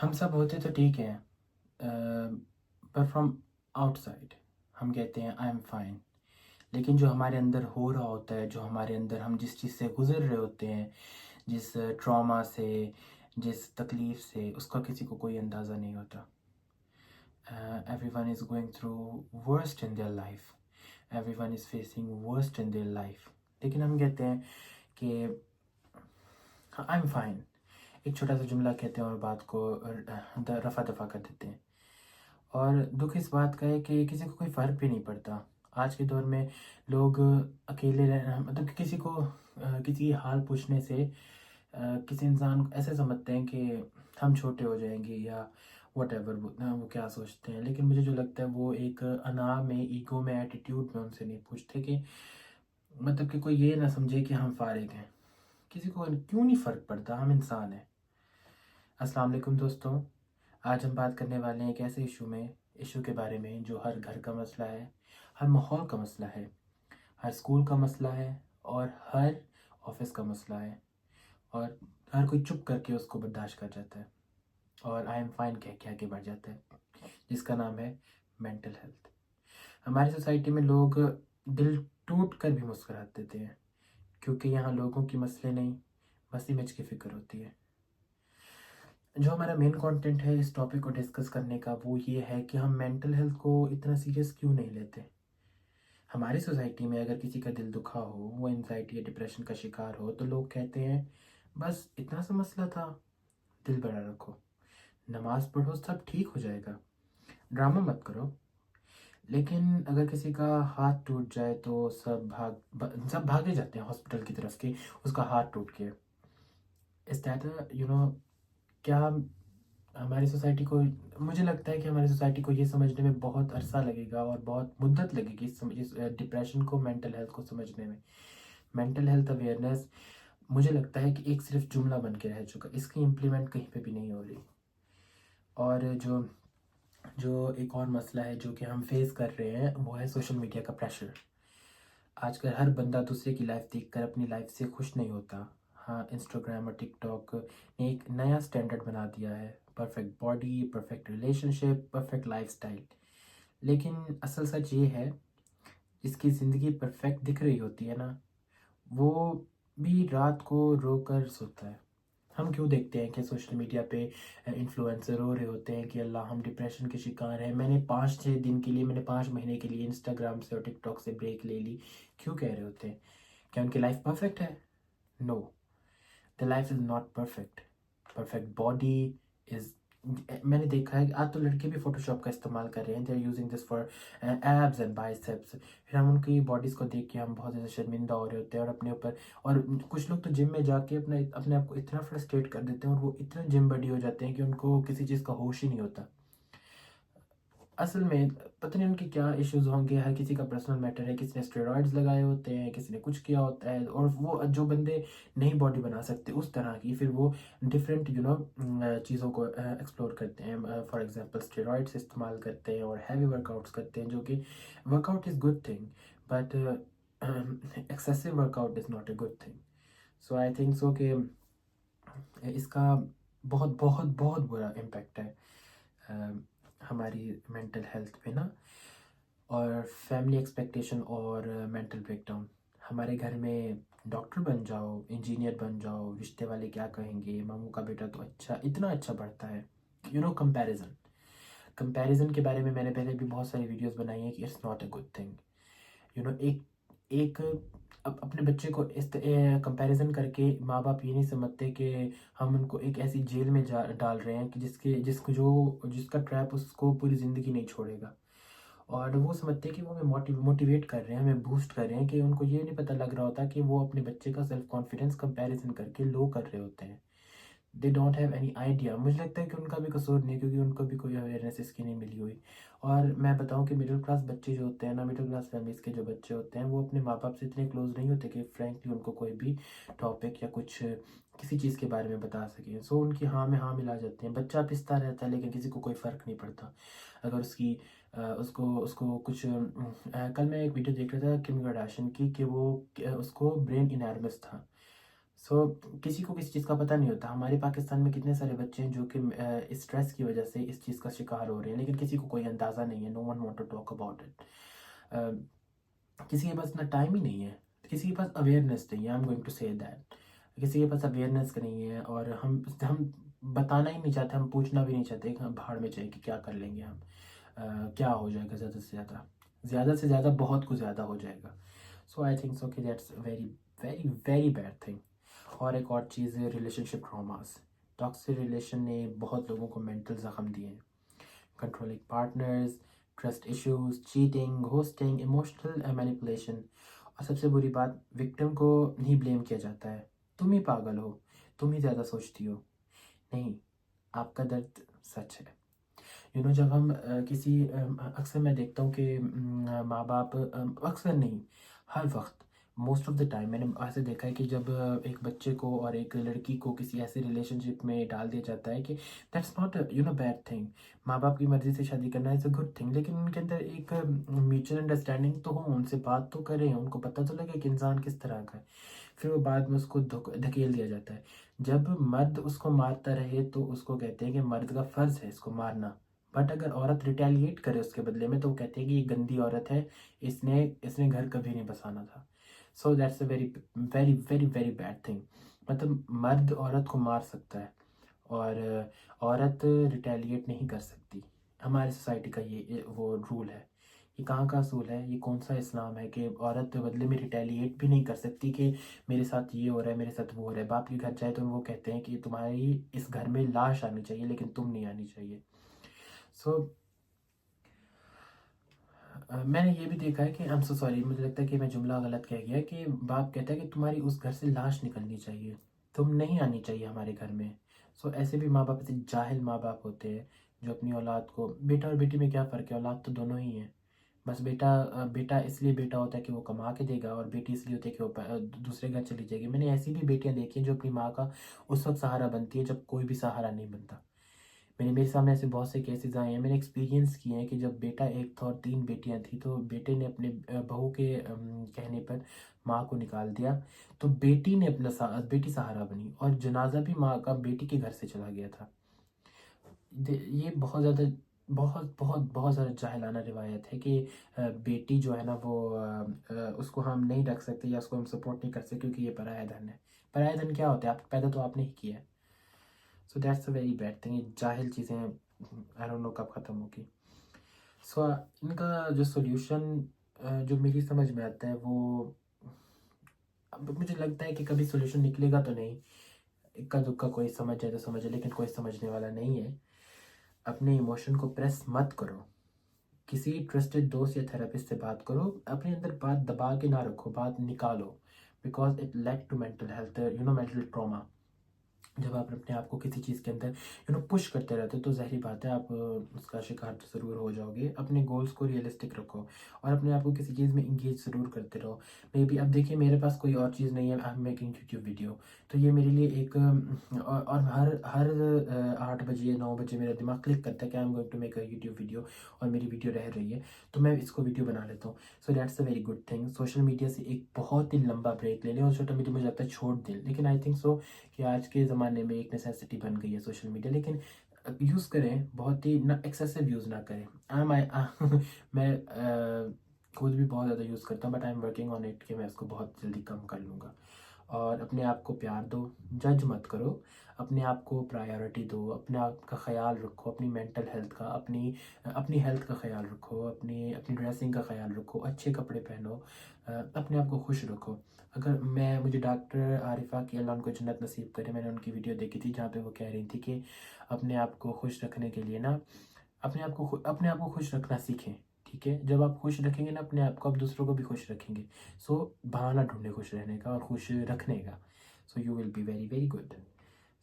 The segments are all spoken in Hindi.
हम सब होते तो ठीक है, पर फ्रॉम आउटसाइड हम कहते हैं आई एम फाइन। लेकिन जो हमारे अंदर हो रहा होता है, जो हमारे अंदर हम जिस चीज़ से गुजर रहे होते हैं, जिस ट्रॉमा से, जिस तकलीफ़ से, उसका किसी को कोई अंदाज़ा नहीं होता। Everyone is going through worst in their life. Everyone is facing worst in their life. लेकिन हम कहते हैं कि आई एम फाइन, एक छोटा सा जुमला कहते हैं और बात को रफा दफा कर देते हैं। और दुख इस बात का है कि किसी को कोई फ़र्क भी नहीं पड़ता। आज के दौर में लोग अकेले रहना, मतलब कि किसी को किसी की हाल पूछने से किसी इंसान को ऐसे समझते हैं कि हम छोटे हो जाएंगे या वटेवर, वो क्या सोचते हैं। लेकिन मुझे जो लगता है वो एक अना में, ईगो में, एटीट्यूड में उनसे नहीं पूछते कि मतलब कि कोई ये ना समझे कि हम फारिग हैं। किसी को क्यों नहीं फ़र्क पड़ता, हम इंसान हैं। अस्सलाम वालेकुम दोस्तों, आज हम बात करने वाले हैं एक ऐसे इशू के बारे में जो हर घर का मसला है, हर माहौल का मसला है, हर स्कूल का मसला है और हर ऑफिस का मसला है। और हर कोई चुप करके उसको बर्दाश्त कर जाता है और आई एम फाइन कह के आगे बढ़ जाता है, जिसका नाम है मेंटल हेल्थ। हमारी सोसाइटी में लोग दिल टूट कर भी मुस्कुरा देते हैं, क्योंकि यहाँ लोगों की मसले नहीं, बस इमेज की फ़िक्र होती है। जो हमारा मेन कंटेंट है इस टॉपिक को डिस्कस करने का, वो ये है कि हम मेंटल हेल्थ को इतना सीरियस क्यों नहीं लेते। हमारी सोसाइटी में अगर किसी का दिल दुखा हो, वो एनजाइटी या डिप्रेशन का शिकार हो, तो लोग कहते हैं बस इतना सा मसला था, दिल बड़ा रखो, नमाज पढ़ो, सब ठीक हो जाएगा, ड्रामा मत करो। लेकिन अगर किसी का हाथ टूट जाए तो सब भागे जाते हैं हॉस्पिटल की तरफ कि उसका हाथ टूट गया। इस दैट क्या हमारी सोसाइटी को, मुझे लगता है कि हमारी सोसाइटी को ये समझने में बहुत अरसा लगेगा और बहुत मुद्दत लगेगी इस डिप्रेशन को, मेंटल हेल्थ को समझने में। मेंटल हेल्थ अवेयरनेस मुझे लगता है कि एक सिर्फ जुमला बन के रह चुका, इसकी इम्प्लीमेंट कहीं पे भी नहीं हो रही। और जो जो एक और मसला है जो कि हम फेस कर रहे हैं, वो है सोशल मीडिया का प्रेशर। आजकल हर बंदा दूसरे की लाइफ देखकर अपनी लाइफ से खुश नहीं होता। हाँ, इंस्टाग्राम और टिकटॉक ने एक नया स्टैंडर्ड बना दिया है, perfect body, perfect relationship, perfect lifestyle. लेकिन असल सच ये है, जिसकी ज़िंदगी परफेक्ट दिख रही होती है ना, वो भी रात को रोकर सोता है। हम क्यों देखते हैं कि सोशल मीडिया पे इन्फ्लुएंसर रो रहे होते हैं कि अल्लाह हम डिप्रेशन के शिकार हैं, मैंने 5-6 दिन के लिए, मैंने 5 महीने के लिए इंस्टाग्राम से और टिकटॉक से ब्रेक ले ली। क्यों कह रहे होते हैं? क्या उनकी लाइफ परफेक्ट है? No, the life is not perfect. Perfect body is, मैंने देखा है कि आज तो लड़के भी फोटोशॉप का इस्तेमाल कर रहे हैं, they are using this for abs and biceps. फिर हम उनकी बॉडीज़ को देख के हम बहुत ज़्यादा शर्मिंदा हो रहे होते हैं और अपने ऊपर, और कुछ लोग तो जिम में जाके अपने आप को इतना फ्रस्ट्रेट कर देते हैं और वो इतना जिम बडी हो जाते हैं कि उनको किसी चीज़ का होश ही नहीं होता। असल में पता नहीं उनके क्या इश्यूज़ होंगे, हर किसी का पर्सनल मैटर है, किसी ने स्टेरॉइड्स लगाए होते हैं, किसी ने कुछ किया होता है, और वो जो बंदे नई बॉडी बना सकते उस तरह की, फिर वो डिफरेंट चीज़ों को एक्सप्लोर करते हैं। फॉर एग्जांपल स्टेरॉइड्स इस्तेमाल करते हैं और हैवी वर्कआउट्स करते हैं, जो कि workout is good thing, but excessive workout is not a good thing. So I think so कि इसका बहुत बहुत बहुत बुरा इम्पैक्ट है हमारी मेंटल हेल्थ पे ना। और फैमिली एक्सपेक्टेशन और मेंटल ब्रेकडाउन। हमारे घर में डॉक्टर बन जाओ, इंजीनियर बन जाओ, रिश्ते वाले क्या कहेंगे, मामू का बेटा तो अच्छा, इतना अच्छा पढ़ता है। कंपैरिजन, कंपैरिजन के बारे में मैंने पहले भी बहुत सारी वीडियोस बनाई हैं कि it's not a good thing. एक एक अपने बच्चे को इस कंपैरिजन करके माँ बाप ये नहीं समझते कि हम उनको एक ऐसी जेल में डाल रहे हैं कि जिसका ट्रैप उसको पूरी ज़िंदगी नहीं छोड़ेगा। और वो समझते हैं कि वो हमें मोटिवेट कर रहे हैं, हमें बूस्ट कर रहे हैं, कि उनको ये नहीं पता लग रहा होता कि वो अपने बच्चे का सेल्फ कॉन्फिडेंस कंपैरिजन करके लो कर रहे होते हैं। They don't have any idea. मुझे लगता है कि उनका भी कसूर नहीं है, क्योंकि उनको भी कोई अवेयरनेस इसकी नहीं मिली हुई। और मैं बताऊं कि मिडिल क्लास बच्चे जो होते हैं ना, मिडिल क्लास फैमिलीज़ के जो बच्चे होते हैं, वो अपने माँ बाप से इतने क्लोज नहीं होते कि फ्रेंकली उनको कोई भी टॉपिक या कुछ किसी चीज़ के बारे में बता सकें। सो उनकी हाँ में हाँ मिला जाते हैं, बच्चा पिसता रहता है लेकिन किसी को कोई फ़र्क नहीं पड़ता। अगर उसकी उसको उसको कुछ कल मैं एक वीडियो देख रहा था किम कार्दाशियन की, कि वो उसको ब्रेन इनर्मिस था। सो किसी को किसी चीज़ का पता नहीं होता। हमारे पाकिस्तान में कितने सारे बच्चे हैं जो कि स्ट्रेस की वजह से इस चीज़ का शिकार हो रहे हैं, लेकिन किसी को कोई अंदाज़ा नहीं है। No one want to talk about it. किसी के पास ना टाइम ही नहीं है, किसी के पास अवेयरनेस नहीं है। I am going to say that किसी के पास अवेयरनेस नहीं है, और हम बताना ही नहीं चाहते, हम पूछना भी नहीं चाहते कि हम भाड़ में जाए कि क्या कर लेंगे हम, क्या हो जाएगा ज़्यादा से ज़्यादा बहुत कुछ ज़्यादा हो जाएगा। सो आई थिंक सो कि that's very very very bad thing. और एक और चीज़ है रिलेशनशिप ट्रॉमास। टॉक्सिक रिलेशन ने बहुत लोगों को मेंटल ज़ख्म दिए हैं। Controlling partners, trust issues, cheating, ghosting, emotional manipulation. और सबसे बुरी बात, विक्टिम को ही ब्लेम किया जाता है। तुम ही पागल हो, तुम ही ज़्यादा सोचती हो। नहीं, आपका दर्द सच है। जब हम अक्सर मैं देखता हूँ कि माँ बाप, अक्सर नहीं, हर वक्त, मोस्ट ऑफ द टाइम मैंने ऐसे देखा है कि जब एक बच्चे को और एक लड़की को किसी ऐसे रिलेशनशिप में डाल दिया जाता है कि दैट्स नॉट बैड थिंग। माँ बाप की मर्ज़ी से शादी करना इज़ अ गुड थिंग, लेकिन उनके अंदर एक म्यूचुअल अंडरस्टैंडिंग तो हो, उनसे बात तो करें, उनको पता तो लगे कि इंसान किस तरह का है। फिर वो बाद में उसको धकेल दिया जाता है। जब मर्द उसको मारता रहे तो उसको कहते हैं कि मर्द का फ़र्ज़ है इसको मारना। बट अगर औरत रिटेलिएट करे उसके बदले में तो वो कहते हैं कि ये गंदी औरत है, इसने इसने घर कभी नहीं बसाना था। So that's a very very very very bad thing. मतलब मर्द औरत को मार सकता है, और औरत रिटेलिएट नहीं कर सकती। हमारी सोसाइटी का ये वो रूल है। ये कहाँ का असूल है, ये कौन सा इस्लाम है कि औरत बदले में रिटेलिएट भी नहीं कर सकती कि मेरे साथ ये हो रहा है, मेरे साथ वो हो रहा है। बाप के घर जाए तो वो कहते हैं कि तुम्हारी इस घर में लाश आनी चाहिए लेकिन तुम नहीं आनी चाहिए। सो मैंने ये भी देखा है कि आई एम सो सॉरी, मुझे लगता है कि मैं जुमला गलत कह गया कि बाप कहता है कि तुम्हारी उस घर से लाश निकलनी चाहिए, तुम नहीं आनी चाहिए हमारे घर में। सो ऐसे भी माँ बाप, ऐसे जाहिल माँ बाप होते हैं जो अपनी औलाद को, बेटा और बेटी में क्या फ़र्क है, औलाद तो दोनों ही है। बस बेटा इसलिए बेटा होता है कि वो कमा के देगा, और बेटी इसलिए होती है कि वो दूसरे घर चली जाएगी। मैंने ऐसी भी बेटियां देखी हैं जो अपनी माँ का उस वक्त सहारा बनती है जब कोई भी सहारा नहीं बनता। मेरे सामने ऐसे बहुत से केसेस आए हैं, मैंने एक्सपीरियंस किए हैं कि जब बेटा एक था और 3 बेटियां थी, तो बेटे ने अपने बहू के कहने पर माँ को निकाल दिया। तो बेटी ने बेटी सहारा बनी, और जनाजा भी माँ का बेटी के घर से चला गया था। ये बहुत ज़्यादा, बहुत बहुत बहुत ज़्यादा जाहिलाना रिवायत है कि बेटी जो है ना वो उसको हम नहीं रख सकते या उसको हम सपोर्ट नहीं कर सकते क्योंकि ये पराया धन है। पराया धन क्या होता है, आप पैदा तो आपने ही किया है। So that's a very bad thing. ये जाहिल चीज़ें आई डोंट नो कब ख़त्म होगी। सो इनका जो सॉल्यूशन जो मेरी समझ में आता है वो, अब मुझे लगता है कि कभी सॉल्यूशन निकलेगा तो नहीं। इक्का दुक्का कोई समझ जाए तो समझे, लेकिन कोई समझने वाला नहीं है। अपने इमोशन को प्रेस मत करो, किसी ट्रस्टेड दोस्त या थेरेपिस्ट से बात करो। अपने अंदर बात दबा के ना रखो, बात निकालो, because it led to mental health, mental trauma. जब आप अपने आप को किसी चीज़ के अंदर पुश करते रहते हो तो ज़ाहिर बात है आप उसका शिकार तो ज़रूर हो जाओगे। अपने गोल्स को रियलिस्टिक रखो, और अपने आप को किसी चीज़ में इंगेज ज़रूर करते रहो। मे बी अब देखिए मेरे पास कोई और चीज़ नहीं है, I am making YouTube video, तो ये मेरे लिए एक और हर हर 8 बजे 9 बजे मेरा दिमाग क्लिक करता है कि I am going to make a YouTube video, और मेरी वीडियो रह रही है तो मैं इसको वीडियो बना लेता हूँ। So that's a very good thing. Social media से एक बहुत ही लंबा ब्रेक ले लें, और सोशल मीडिया मुझे लगता है छोड़ दें, लेकिन आई थिंक सो कि आज के ज़माने में एक नेसेसिटी बन गई है सोशल मीडिया। लेकिन यूज़ करें, बहुत ही ना एक्सेसिव यूज़ ना करें। मैं खुद भी बहुत ज़्यादा यूज़ करता हूँ, but I am working on it कि मैं इसको बहुत जल्दी कम कर लूँगा। और अपने आप को प्यार दो, जज मत करो, अपने आप को प्रायोरिटी दो, अपने आप का ख्याल रखो, अपनी मेंटल हेल्थ का, अपनी अपनी हेल्थ का ख्याल रखो, अपनी अपनी ड्रेसिंग का ख्याल रखो, अच्छे कपड़े पहनो, अपने आप को खुश रखो। अगर मुझे डॉक्टर आरिफा की, अल्लाह उनको जन्नत नसीब करे, मैंने उनकी वीडियो देखी थी जहाँ पे वो कह रही थी कि अपने आप को खुश रखने के लिए ना, अपने आप को खुश रखना सीखें। ठीक है, जब आप खुश रखेंगे ना अपने आप को, आप दूसरों को भी खुश रखेंगे। सो बहाना ढूंढे खुश रहने का और खुश रखने का। So you will be very very good.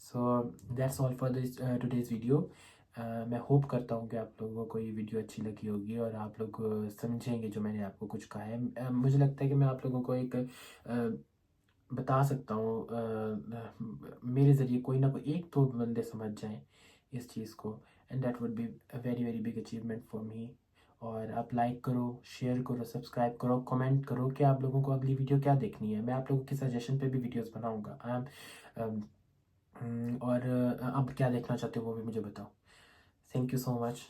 So that's all for this today's video. मैं होप करता हूँ कि आप लोगों को ये वीडियो अच्छी लगी होगी और आप लोग समझेंगे जो मैंने आपको कुछ कहा है। मुझे लगता है कि मैं आप लोगों को एक बता सकता हूँ, मेरे ज़रिए कोई ना कोई एक तो बंदे समझ जाएं इस चीज़ को, and that would be a very very big achievement for me. और आप लाइक करो, शेयर करो, सब्सक्राइब करो, कमेंट करो कि आप लोगों को अगली वीडियो क्या देखनी है। मैं आप लोगों के सजेशन पे भी वीडियोस बनाऊंगा। और अब क्या देखना चाहते हो वो भी मुझे बताओ। Thank you so much.